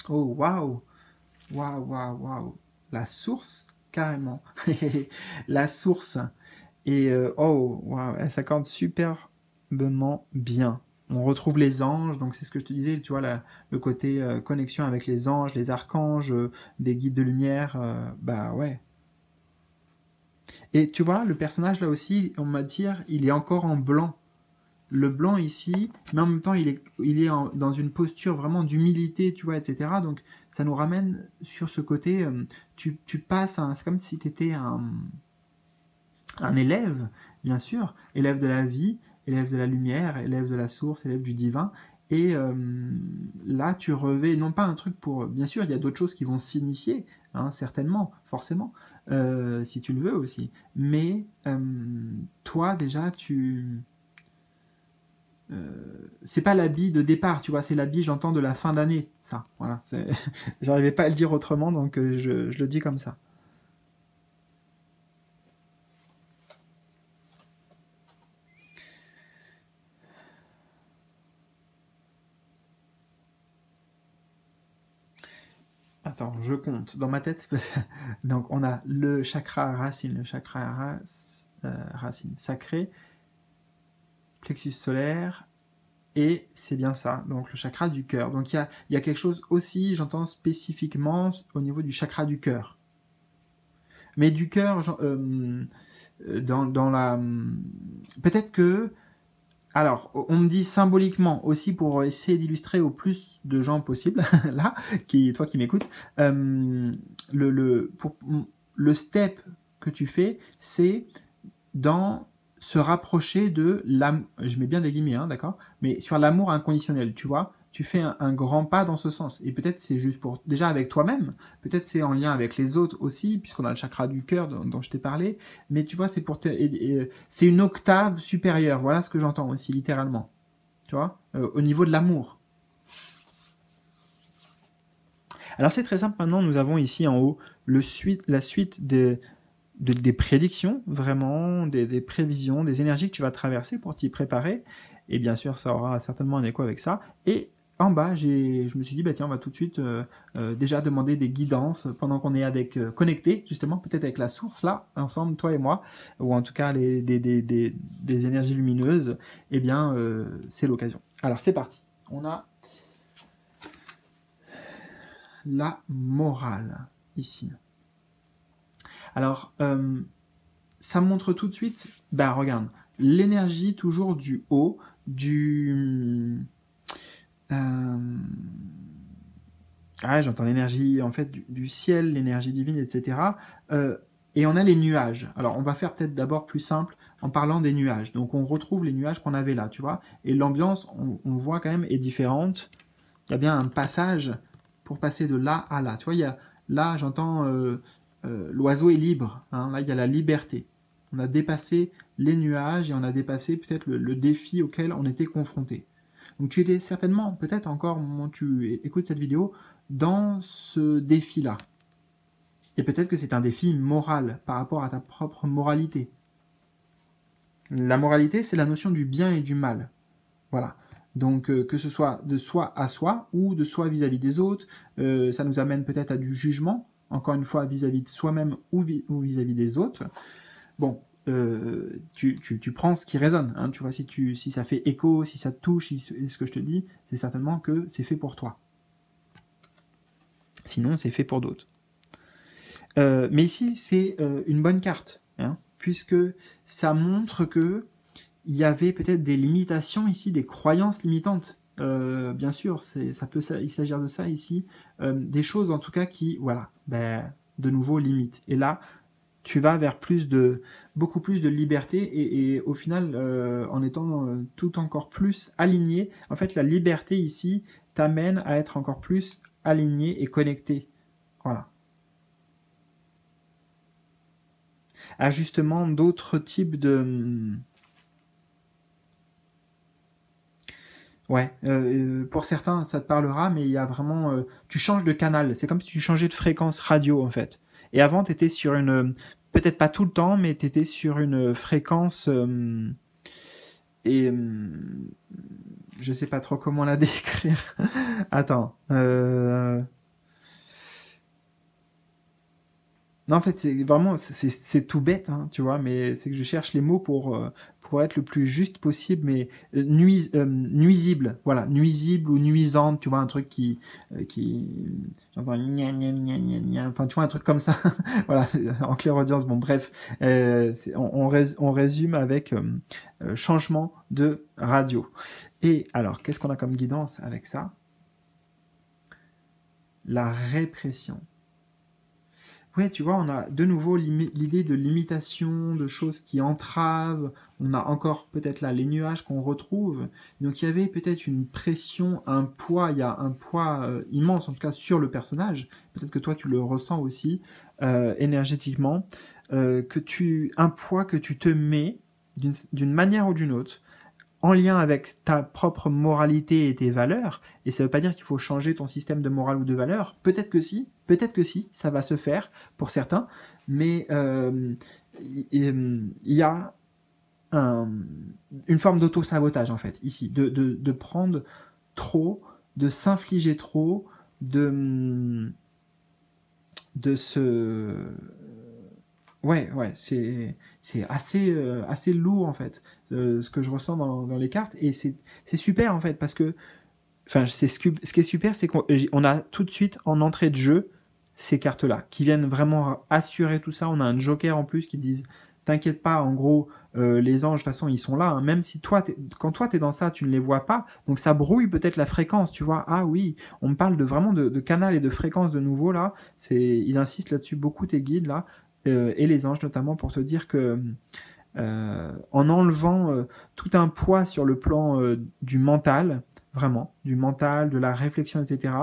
Oh, waouh! Waouh, waouh, waouh! La source, carrément. La source. Et oh, waouh, elle s'accorde superbement bien. On retrouve les anges, donc c'est ce que je te disais, tu vois, le côté connexion avec les anges, les archanges, des guides de lumière, bah ouais. Et tu vois, le personnage là aussi, on va dire, il est encore en blanc. Le blanc ici, mais en même temps, il est dans une posture vraiment d'humilité, tu vois, etc. Donc, ça nous ramène sur ce côté, tu passes, c'est comme si tu étais un élève, bien sûr, élève de la vie, élève de la lumière, élève de la source, élève du divin. Et là, tu revais, non pas un truc pour... Bien sûr, il y a d'autres choses qui vont s'initier, hein, certainement, forcément, si tu le veux aussi. Mais toi, déjà, c'est pas l'habit de départ, tu vois, c'est l'habit, j'entends, de la fin d'année, ça. Voilà. J'arrivais pas à le dire autrement, donc je le dis comme ça. Attends, je compte dans ma tête. Donc, on a le chakra racine, le chakra racine sacré, plexus solaire, et c'est bien ça, donc le chakra du cœur. Donc, il y a quelque chose aussi, j'entends spécifiquement au niveau du chakra du cœur. Mais du cœur, dans la... Peut-être que... Alors, on me dit symboliquement aussi pour essayer d'illustrer au plus de gens possible, là, toi qui m'écoutes, le step que tu fais, c'est dans se rapprocher de l'amour, je mets bien des guillemets, hein, d'accord, mais sur l'amour inconditionnel, tu vois, tu fais un grand pas dans ce sens. Et peut-être c'est juste pour, déjà avec toi-même, peut-être c'est en lien avec les autres aussi, puisqu'on a le chakra du cœur dont je t'ai parlé, mais tu vois, c'est pour c'est une octave supérieure, voilà ce que j'entends aussi, littéralement, tu vois, au niveau de l'amour. Alors c'est très simple, maintenant nous avons ici en haut la suite des prédictions, vraiment, des prévisions, des énergies que tu vas traverser pour t'y préparer. Et bien sûr, ça aura certainement un écho avec ça. Et en bas, je me suis dit, bah tiens, on va tout de suite déjà demander des guidances pendant qu'on est avec connecté, justement, peut-être avec la source, là, ensemble, toi et moi, ou en tout cas des énergies lumineuses. Eh bien, c'est l'occasion. Alors, c'est parti. On a la morale, ici. Alors, ça montre tout de suite, bah regarde, l'énergie toujours du haut, j'entends l'énergie en fait du ciel, l'énergie divine, etc. Et on a les nuages. Alors on va faire peut-être d'abord plus simple en parlant des nuages. Donc on retrouve les nuages qu'on avait là, tu vois. Et l'ambiance, on voit quand même, est différente. Il y a bien un passage pour passer de là à là. Tu vois, là j'entends l'oiseau est libre. Hein. Là il y a la liberté. On a dépassé les nuages et on a dépassé peut-être le défi auquel on était confronté. Donc tu étais certainement, peut-être encore au moment où tu écoutes cette vidéo, dans ce défi-là. Et peut-être que c'est un défi moral par rapport à ta propre moralité. La moralité, c'est la notion du bien et du mal. Voilà. Donc que ce soit de soi à soi ou de soi vis-à-vis des autres, ça nous amène peut-être à du jugement, encore une fois vis-à-vis de soi-même ou vis-à-vis des autres. Bon, tu prends ce qui résonne, hein, tu vois, si ça fait écho, si ça te touche, ce que je te dis, c'est certainement que c'est fait pour toi. Sinon, c'est fait pour d'autres. Mais ici, c'est une bonne carte, hein, puisque ça montre que il y avait peut-être des limitations ici, des croyances limitantes. Bien sûr, il s'agir de ça ici, des choses en tout cas qui, voilà, de nouveau limitent. Et là, tu vas vers beaucoup plus de liberté et au final, en étant tout encore plus aligné, en fait, la liberté ici t'amène à être encore plus aligné et connecté. Voilà. À justement d'autres types de... Ouais, pour certains, ça te parlera, mais il y a vraiment... tu changes de canal, c'est comme si tu changeais de fréquence radio, en fait. Et avant, tu étais sur une... Peut-être pas tout le temps, mais tu étais sur une fréquence... je sais pas trop comment la décrire. Attends. Non, en fait, c'est vraiment, c'est tout bête, hein, tu vois, mais c'est que je cherche les mots pour être le plus juste possible, mais nuisible, voilà, nuisible ou nuisante, tu vois, un truc j'entends enfin, tu vois, un truc comme ça, voilà, en clairaudience, bon, bref, on résume avec changement de radio. Et alors, qu'est-ce qu'on a comme guidance avec ça? La répression. Ouais, tu vois, on a de nouveau l'idée de limitation, de choses qui entravent. On a encore peut-être là les nuages qu'on retrouve. Donc il y avait peut-être une pression, un poids, il y a un poids immense en tout cas sur le personnage. Peut-être que toi tu le ressens aussi énergétiquement. Un poids que tu te mets d'une manière ou d'une autre en lien avec ta propre moralité et tes valeurs, et ça ne veut pas dire qu'il faut changer ton système de morale ou de valeurs, peut-être que si, ça va se faire pour certains, mais il y a une forme d'auto-sabotage en fait, ici, de prendre trop, de s'infliger trop, de se... Ouais, c'est assez lourd en fait, ce que je ressens dans les cartes, et c'est super en fait, parce que, enfin, ce qui est super, c'est qu'on a tout de suite en entrée de jeu ces cartes-là, qui viennent vraiment assurer tout ça. On a un joker en plus qui disent, t'inquiète pas, en gros, les anges, de toute façon, ils sont là, hein. Même si quand toi t'es dans ça, tu ne les vois pas, donc ça brouille peut-être la fréquence, tu vois. Ah oui, on me parle vraiment de canal et de fréquence de nouveau là, ils insistent là-dessus beaucoup, tes guides là, et les anges notamment, pour te dire que en enlevant tout un poids sur le plan du mental, vraiment, du mental, de la réflexion, etc.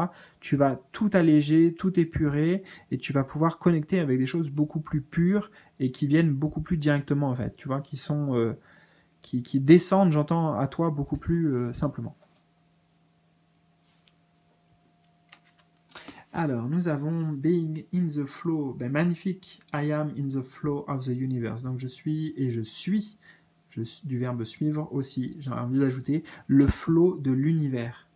Tu vas tout alléger, tout épurer, et tu vas pouvoir connecter avec des choses beaucoup plus pures et qui viennent beaucoup plus directement, en fait, tu vois, qui sont, qui descendent, j'entends, à toi beaucoup plus simplement. Alors, nous avons Being in the flow, ben, magnifique, I am in the flow of the universe. Donc, je suis et je suis, du verbe suivre aussi, j'ai envie d'ajouter, le flow de l'univers.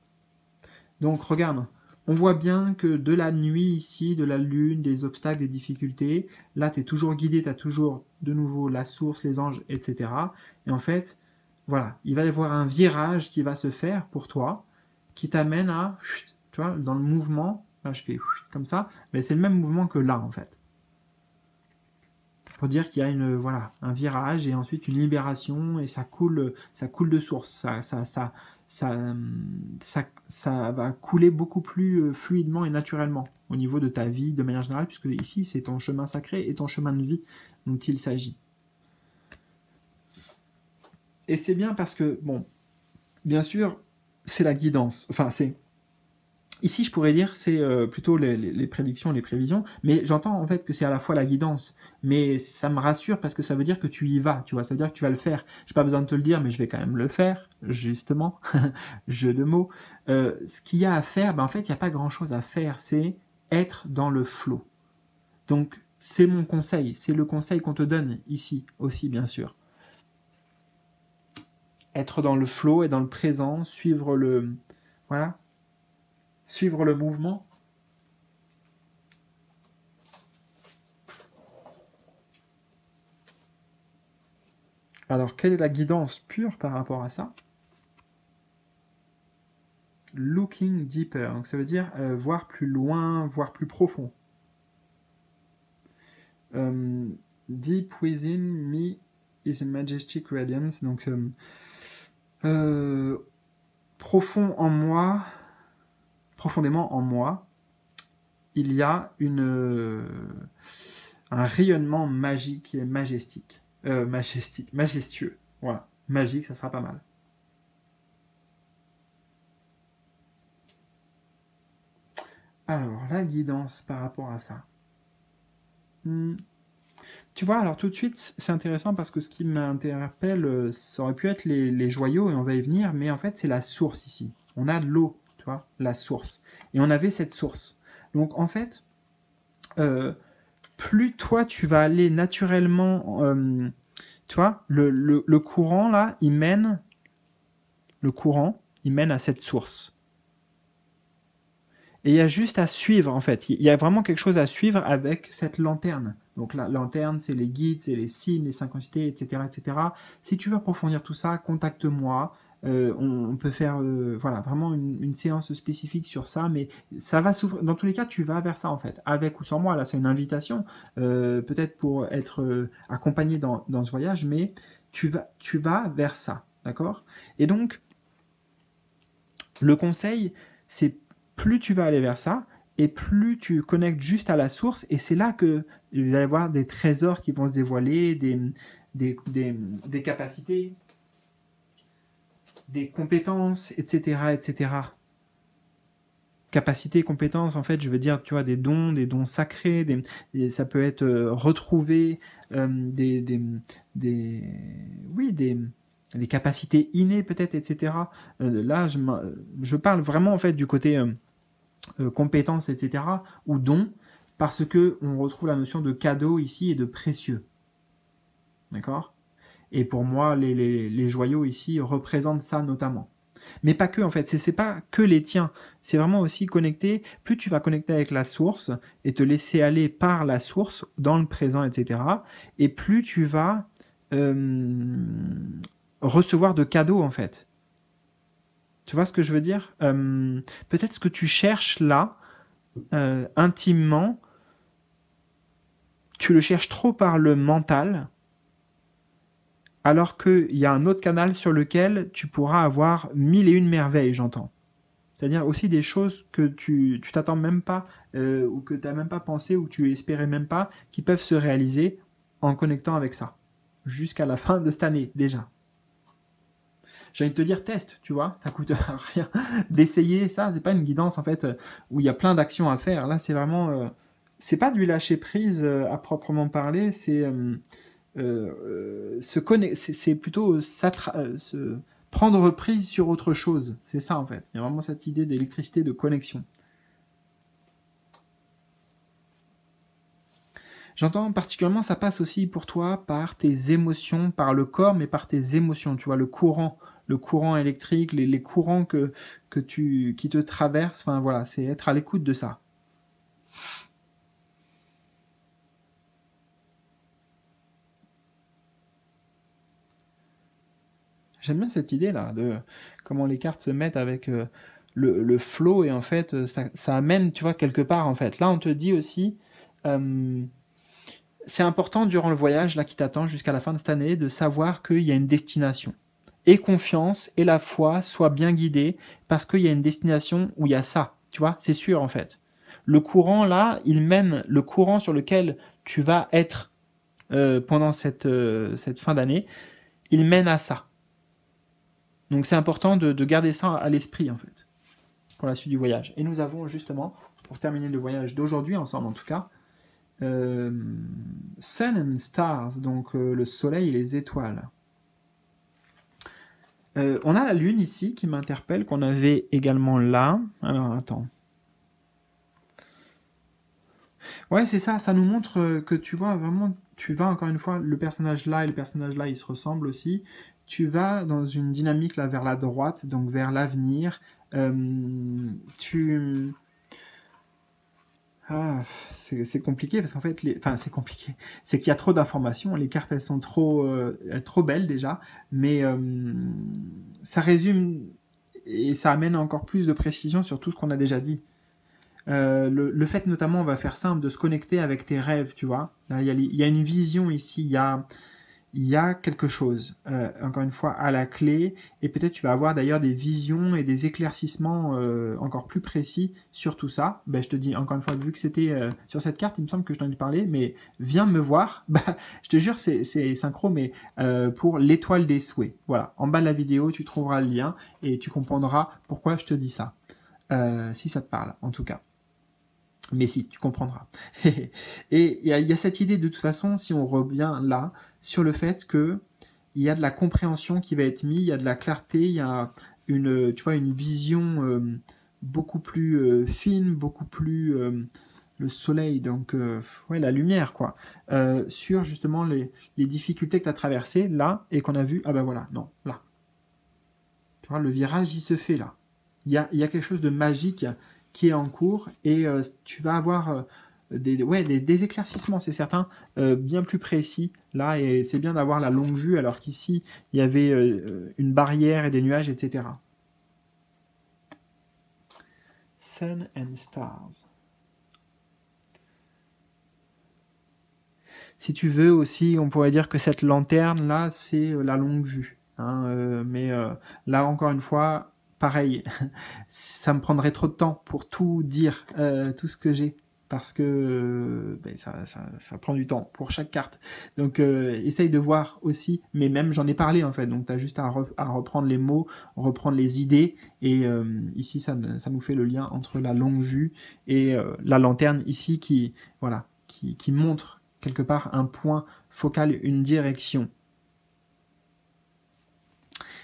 Donc, regarde, on voit bien que de la nuit ici, de la lune, des obstacles, des difficultés, là, tu es toujours guidé, tu as toujours de nouveau la source, les anges, etc. Et en fait, voilà, il va y avoir un virage qui va se faire pour toi, qui t'amène à, tu vois, dans le mouvement. Là, je fais comme ça, mais c'est le même mouvement que là, en fait. Pour dire qu'il y a voilà, un virage et ensuite une libération et ça coule de source. Ça va couler beaucoup plus fluidement et naturellement au niveau de ta vie de manière générale, puisque ici, c'est ton chemin sacré et ton chemin de vie dont il s'agit. Et c'est bien parce que, bon, bien sûr, c'est la guidance. Enfin, c'est... Ici, je pourrais dire c'est plutôt les prédictions, les prévisions, mais j'entends en fait que c'est à la fois la guidance, mais ça me rassure parce que ça veut dire que tu y vas, tu vois, ça veut dire que tu vas le faire. J'ai pas besoin de te le dire, mais je vais quand même le faire, justement, jeu de mots. Ce qu'il y a à faire, ben, en fait, il n'y a pas grand-chose à faire, c'est être dans le flow. Donc, c'est mon conseil, c'est le conseil qu'on te donne ici aussi, bien sûr. Être dans le flow et dans le présent, suivre le... Voilà, suivre le mouvement. Alors, quelle est la guidance pure par rapport à ça? Looking deeper, donc ça veut dire voir plus loin, voir plus profond. Deep within me is a majestic radiance, donc profond en moi, profondément en moi, il y a un rayonnement magique et majestique. Majestueux. Voilà. Magique, ça sera pas mal. Alors, la guidance par rapport à ça. Tu vois, alors tout de suite, c'est intéressant parce que ce qui m'interpelle, ça aurait pu être les joyaux, et on va y venir, mais en fait, c'est la source ici. On a l'eau, tu vois, la source. Et on avait cette source. Donc, en fait, plus toi, tu vas aller naturellement, tu vois, le courant, là, il mène à cette source. Et il y a juste à suivre, en fait. Il y a vraiment quelque chose à suivre avec cette lanterne. Donc la lanterne, c'est les guides, c'est les signes, les synchronicités, etc., etc. Si tu veux approfondir tout ça, contacte-moi. On peut faire voilà, vraiment une séance spécifique sur ça, mais ça va s'ouvrir. Dans tous les cas, tu vas vers ça, en fait. Avec ou sans moi, là, c'est une invitation, peut-être pour être accompagné dans ce voyage, mais tu vas vers ça, d'accord? Et donc, le conseil, c'est plus tu vas aller vers ça, et plus tu connectes juste à la source, et c'est là qu'il va y avoir des trésors qui vont se dévoiler, des capacités, des compétences, etc., etc. Capacités, compétences, en fait, je veux dire, tu vois, des dons sacrés, ça peut être retrouver des capacités innées peut-être, etc. Là, je parle vraiment en fait du côté compétences, etc. ou dons, parce que on retrouve la notion de cadeau ici et de précieux. D'accord? Et pour moi, les joyaux ici représentent ça notamment. Mais pas que, en fait, c'est pas que les tiens, c'est vraiment aussi connecter, plus tu vas connecter avec la source et te laisser aller par la source dans le présent, etc., et plus tu vas recevoir de cadeaux, en fait. Tu vois ce que je veux dire? Peut-être ce que tu cherches là, intimement, tu le cherches trop par le mental, alors qu'il y a un autre canal sur lequel tu pourras avoir 1001 merveilles, j'entends. C'est-à-dire aussi des choses que tu t'attends même pas, ou que tu n'as même pas pensé, ou que tu espérais même pas, qui peuvent se réaliser en connectant avec ça. jusqu'à la fin de cette année, déjà. J'ai envie de te dire, teste, tu vois, ça coûte rien d'essayer ça. C'est pas une guidance en fait où il y a plein d'actions à faire. Là, c'est vraiment, c'est pas du lâcher prise à proprement parler. C'est c'est plutôt se prendre prise sur autre chose. C'est ça en fait. Il y a vraiment cette idée d'électricité, de connexion. J'entends particulièrement, ça passe aussi pour toi par tes émotions, par le corps, mais par tes émotions. Tu vois, le courant électrique, les courants qui te traversent. Enfin voilà, c'est être à l'écoute de ça. J'aime bien cette idée-là, de comment les cartes se mettent avec le flow, et en fait, ça amène, tu vois, quelque part, en fait. Là, on te dit aussi, euh, c'est important durant le voyage, là, qui t'attend jusqu'à la fin de cette année, de savoir qu'il y a une destination. Et confiance, et la foi, soient bien guidées, parce qu'il y a une destination où il y a ça, tu vois, c'est sûr, en fait. Le courant, là, il mène le courant sur lequel tu vas être pendant cette fin d'année, il mène à ça. Donc c'est important de garder ça à l'esprit en fait, pour la suite du voyage. Et nous avons justement, pour terminer le voyage d'aujourd'hui ensemble en tout cas, Sun and Stars, donc le soleil et les étoiles. On a la lune ici qui m'interpelle, qu'on avait également là. Alors attends. Ouais, c'est ça, ça nous montre que tu vois vraiment, tu vas encore une fois, le personnage là et le personnage là, ils se ressemblent aussi. Tu vas dans une dynamique là vers la droite, donc vers l'avenir. Tu... Ah, c'est compliqué parce qu'en fait, enfin c'est compliqué. C'est qu'il y a trop d'informations. Les cartes elles sont trop belles déjà, mais ça résume et ça amène encore plus de précision sur tout ce qu'on a déjà dit. Le fait notamment, on va faire simple, de se connecter avec tes rêves, tu vois. Là, il y a une vision ici, il y a quelque chose, encore une fois, à la clé, et peut-être tu vas avoir d'ailleurs des visions et des éclaircissements encore plus précis sur tout ça. Ben, je te dis encore une fois, vu que c'était sur cette carte, il me semble que je t'en ai parlé, mais viens me voir. Bah, je te jure, c'est synchro, mais pour l'étoile des souhaits. Voilà, en bas de la vidéo, tu trouveras le lien et tu comprendras pourquoi je te dis ça. Si ça te parle, en tout cas. Mais si, tu comprendras. Et il y a cette idée de toute façon, si on revient là, sur le fait que il y a de la compréhension qui va être mise, il y a de la clarté, il y a tu vois, une vision beaucoup plus fine, beaucoup plus le soleil, donc ouais, la lumière, quoi, sur justement les difficultés que tu as traversées là et qu'on a vu, ah ben voilà, non, là. Tu vois, le virage, il se fait là. Il y a quelque chose de magique qui est en cours et tu vas avoir des éclaircissements, c'est certain, bien plus précis là, et c'est bien d'avoir la longue vue alors qu'ici il y avait une barrière et des nuages, etc. Sun and Stars. Si tu veux aussi, on pourrait dire que cette lanterne là, c'est la longue vue. Hein, mais là encore une fois, pareil, ça me prendrait trop de temps pour tout dire, tout ce que j'ai, parce que ben, ça prend du temps pour chaque carte. Donc essaye de voir aussi, mais même j'en ai parlé en fait, donc tu as juste à reprendre les mots, reprendre les idées, et ici ça nous fait le lien entre la longue vue et la lanterne ici voilà, qui montre quelque part un point focal, une direction.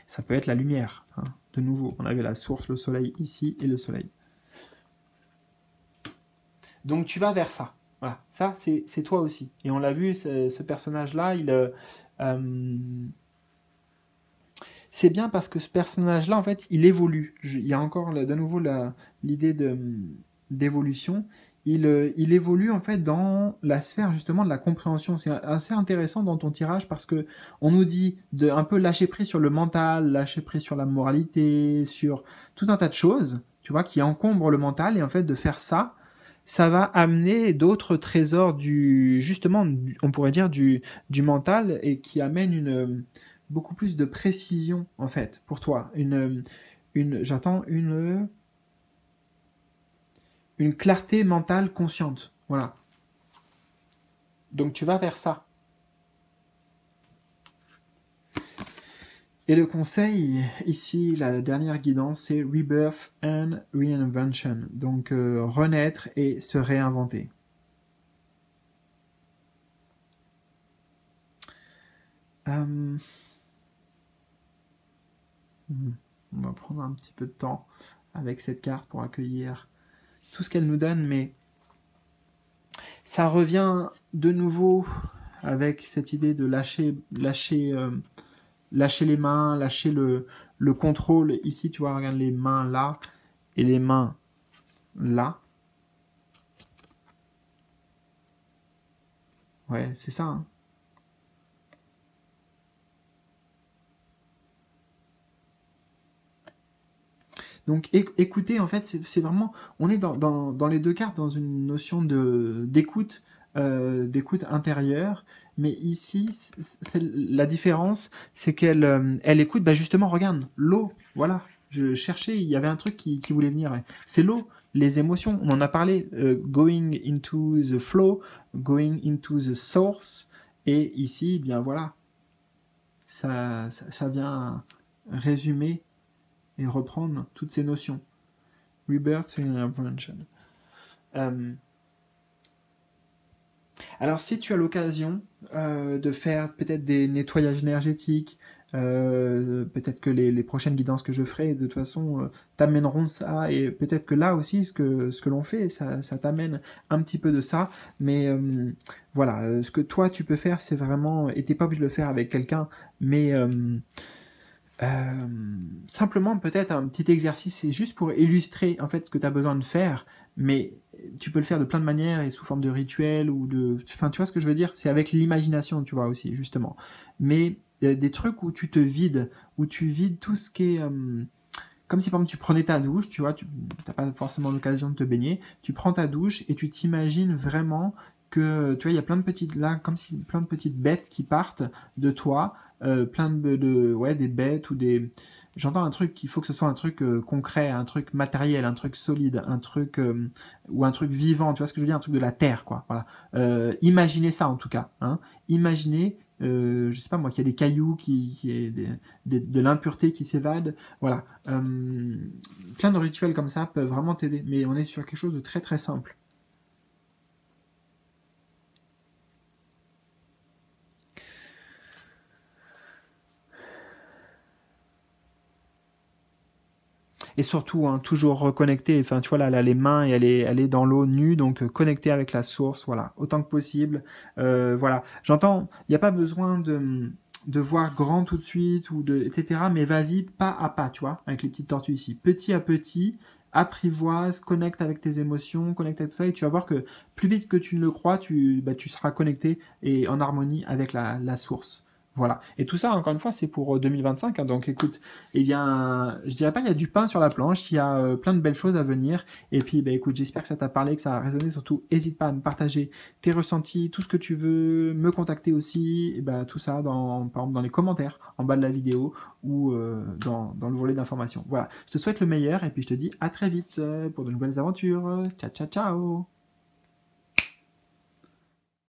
Ça peut être la lumière. Hein. De nouveau, on avait la source, le soleil ici et le soleil. Donc tu vas vers ça. Voilà, ça c'est toi aussi. Et on l'a vu, ce personnage-là, c'est bien parce que ce personnage-là, en fait, il évolue. Il y a encore de nouveau l'idée d'évolution. Il évolue en fait dans la sphère justement de la compréhension. C'est assez intéressant dans ton tirage parce que on nous dit de un peu lâcher prise sur le mental, lâcher prise sur la moralité, sur tout un tas de choses, tu vois, qui encombrent le mental, et en fait de faire ça, ça va amener d'autres trésors justement, on pourrait dire du mental, et qui amène beaucoup plus de précision en fait pour toi. J'entends une clarté mentale consciente. Voilà. Donc tu vas vers ça. Et le conseil, ici, la dernière guidance, c'est Rebirth and Reinvention. Donc, renaître et se réinventer. On va prendre un petit peu de temps avec cette carte pour accueillir tout ce qu'elle nous donne, mais ça revient de nouveau avec cette idée de lâcher les mains, lâcher le contrôle. Ici, tu vois, regarde les mains là et les mains là. Ouais, c'est ça. Hein. Donc écouter, en fait, c'est vraiment... On est dans les deux cartes dans une notion d'écoute, d'écoute intérieure, mais ici, la différence, c'est qu'elle elle écoute, bah justement, regarde, l'eau, voilà, je cherchais, il y avait un truc qui voulait venir, ouais. C'est l'eau, les émotions, on en a parlé, going into the flow, going into the source, et ici, bien voilà, ça vient résumer et reprendre toutes ces notions. Rebirth and Reinvention. Alors, si tu as l'occasion de faire peut-être des nettoyages énergétiques, peut-être que les prochaines guidances que je ferai, de toute façon, t'amèneront ça, et peut-être que là aussi, ce que l'on fait, ça t'amène un petit peu de ça, mais voilà, ce que toi tu peux faire, c'est vraiment, et t'es pas obligé de le faire avec quelqu'un, mais simplement peut-être un petit exercice, c'est juste pour illustrer en fait ce que tu as besoin de faire, mais tu peux le faire de plein de manières et sous forme de rituel ou de... Enfin, tu vois ce que je veux dire? C'est avec l'imagination, tu vois, aussi, justement. Mais des trucs où tu te vides, où tu vides tout ce qui est... comme si par exemple tu prenais ta douche, tu vois, tu n'as pas forcément l'occasion de te baigner, tu prends ta douche et tu t'imagines vraiment que, tu vois, il y a plein de petites, là, comme si plein de petites bêtes qui partent de toi, plein ouais, des bêtes ou des... J'entends un truc qu'il faut que ce soit un truc concret, un truc matériel, un truc solide, un truc ou un truc vivant, tu vois ce que je veux dire, un truc de la terre, quoi. Voilà. Imaginez ça en tout cas. Hein. Imaginez, je sais pas moi, qu'il y a des cailloux, qui est de l'impureté qui s'évade. Voilà. Plein de rituels comme ça peuvent vraiment t'aider, mais on est sur quelque chose de très très simple. Et surtout, hein, toujours reconnecter. Enfin, tu vois, là, les mains, et elle est dans l'eau nue, donc connectée avec la source, voilà, autant que possible. Voilà. J'entends, il n'y a pas besoin de voir grand tout de suite, ou etc. Mais vas-y, pas à pas, tu vois, avec les petites tortues ici. Petit à petit, apprivoise, connecte avec tes émotions, connecte avec tout ça, et tu vas voir que plus vite que tu ne le crois, tu seras connecté et en harmonie avec la source. Voilà. Et tout ça, encore une fois, c'est pour 2025. Hein, donc écoute, eh bien, je dirais pas il y a du pain sur la planche, il y a plein de belles choses à venir. Et puis, bah, écoute, j'espère que ça t'a parlé, que ça a résonné. Surtout, n'hésite pas à me partager tes ressentis, tout ce que tu veux, me contacter aussi. Et bah, tout ça, par exemple, dans les commentaires en bas de la vidéo ou dans le volet d'informations. Voilà. Je te souhaite le meilleur et puis je te dis à très vite pour de nouvelles aventures. Ciao, ciao, ciao.